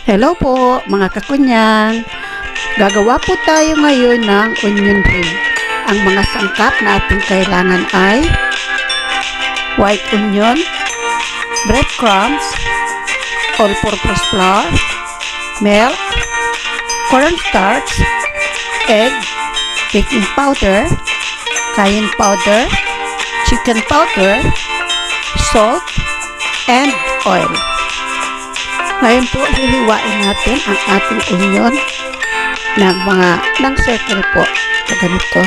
Hello po mga kakunyang. Gagawa po tayo ngayon ng onion ring. Ang mga sangkap na ating kailangan ay white onion, breadcrumbs, all-purpose flour, milk, cornstarch, egg, baking powder, cayenne powder, chicken powder, salt, and oil. Ngayon po, hihiwain natin ang ating onion ng circle po. So, ganito.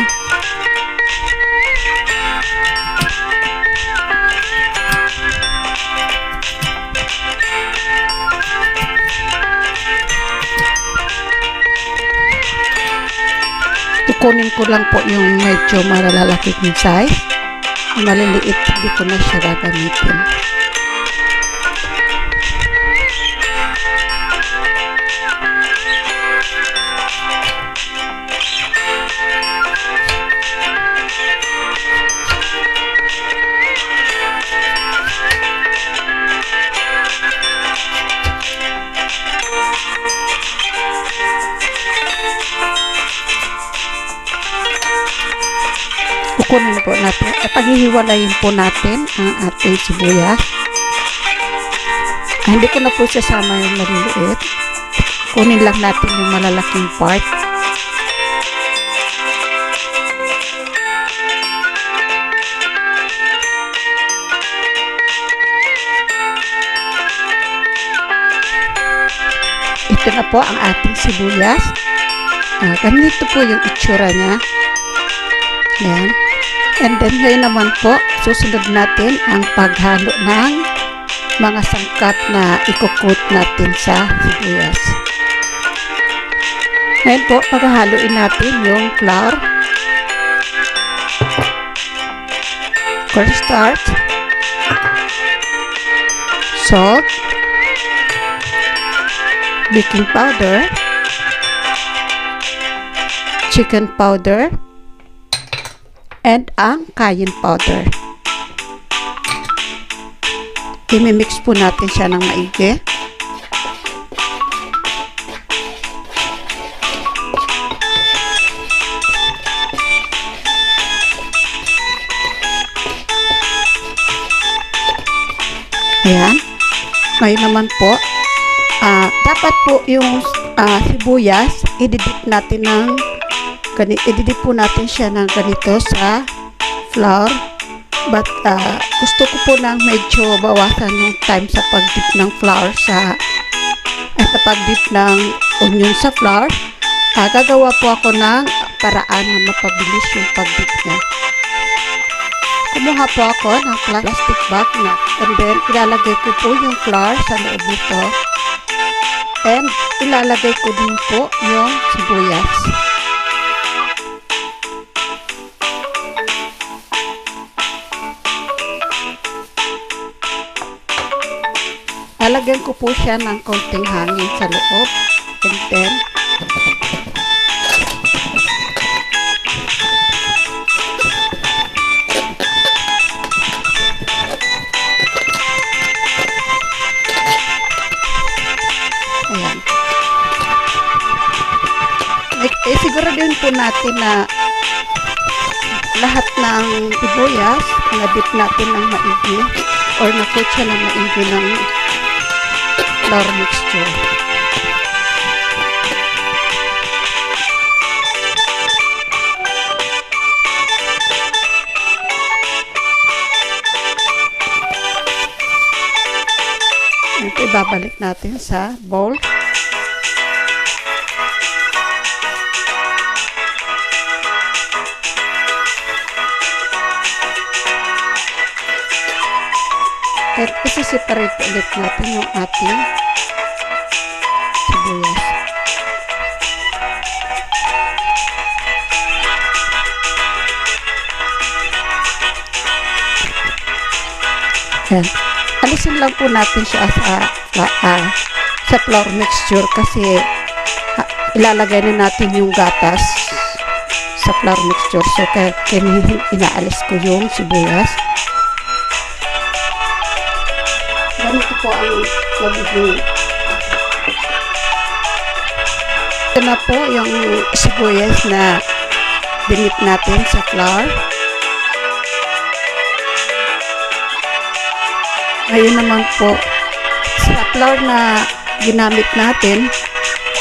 Kukunin ko lang po yung medyo malalaking size. Maliliit, hindi ko na siya gagamitin. Kukunin po natin, paghihiwalayin po natin ang ating sibuyas. Hindi ko na po sasama yung maliliit. Kunin lang natin yung malalaking part. Ito na po ang ating sibuyas. Ganito po yung itsura niya. Yan. And then ngayon naman po, susunod natin ang paghalo ng mga sangkap na ikukut natin sa sibuyas. Ngayon po, paghahaluin natin yung flour, cornstarch, salt, baking powder, chicken powder, and ang cayenne powder. I-mix po natin siya ng maigi. Ayan. Ngayon naman po, dapat po yung sibuyas, i-dip natin ng i-dip po natin siya ng ganito sa flour. But gusto ko po nang medyo bawasan yung time sa pag-dip ng flour sa pag-dip ng onion sa flour. Gagawa po ako ng paraan na mapabilis yung pag-dip niya. Kumuha po ako ng plastic bag na, and then ilalagay ko po yung flour sa loob nito, and ilalagay ko din po yung sibuyas. Lalagyan ko po siya ng konting hangin sa loob, and then ayan. Siguraduhin po natin na lahat ng sibuyas na-dip natin ng maigi or na-coat siya ng maigi ng flour mixture. Ito ibabalik natin sa bowl. At isi-separate ulit natin yung ating sibuyas. Yan. Alisin lang po natin siya sa flour mixture kasi ilalagay na natin yung gatas sa flour mixture. So, kaya inaalis ko yung sibuyas. Ganito po ang magiging Ito na po yung sibuyas na dinip natin sa flour. Ngayon naman po, sa flour na ginamit natin,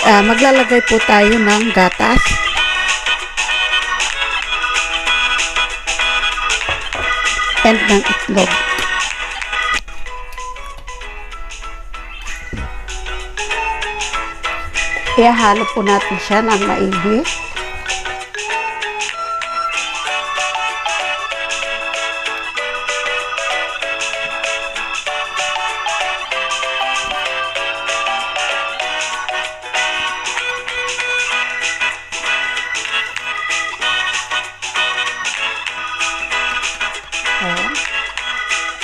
maglalagay po tayo ng gatas. And ng itlog. Ihahalo po natin siya ng maigi.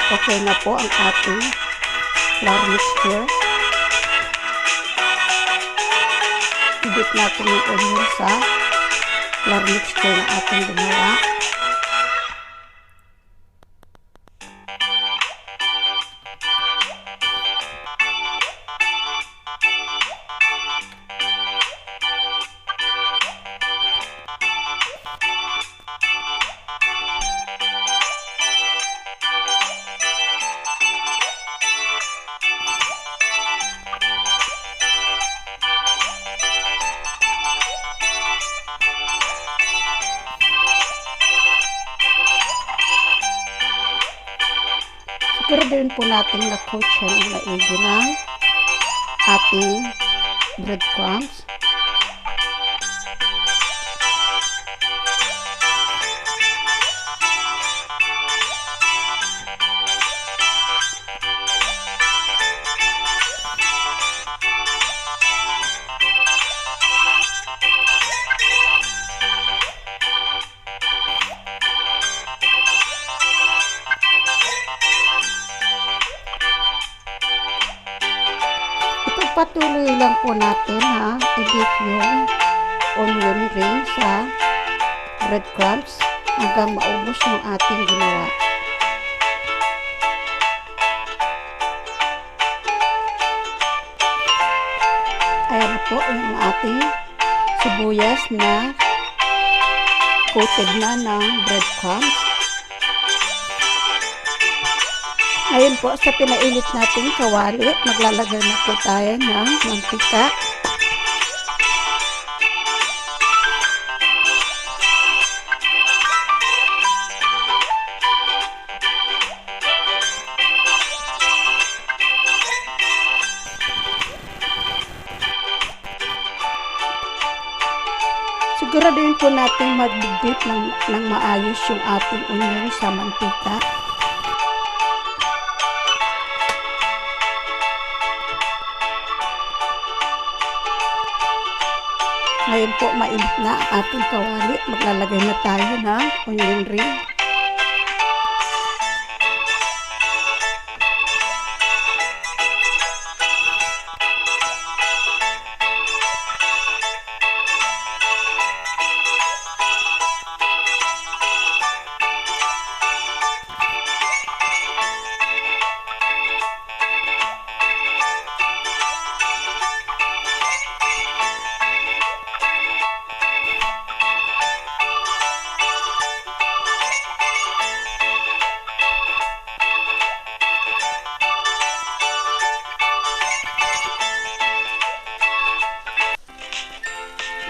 Okay na po ang ating flour mixture. Idip natin yung onion sa flour mixture na ating ginawa. Siguraduhin po natin na coat siya ng maigi ng ating breadcrumbs. Patuloy lang po natin i-dip yung onion ring sa breadcrumbs hanggang maubos yung ating ginawa. Ayan po yung ating sibuyas na coated na ng breadcrumbs. Ngayon po, sa pinainit natin kawali, maglalagay na po tayo ng mantika. Siguraduhin po natin mag-dip ng maayos yung ating onion sa mantika. Ngayon po, mainit na ang ating kawali. Maglalagay na tayo ng onion ring.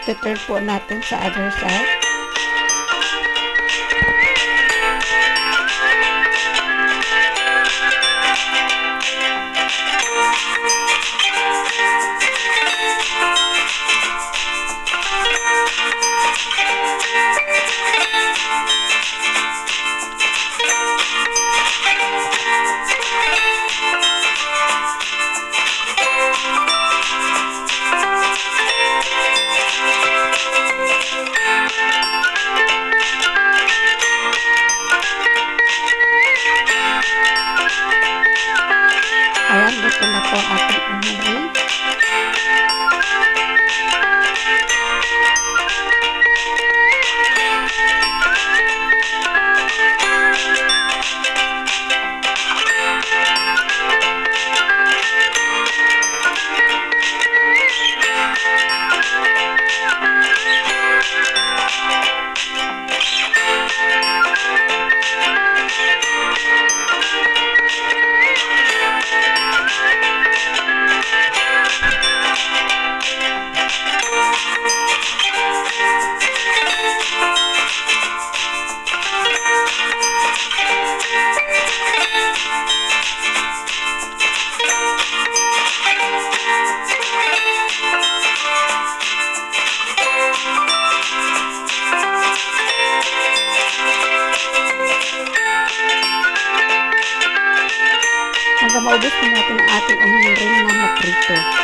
I-turn po natin sa other side. maubos na natin ang ating onion ring na maprito.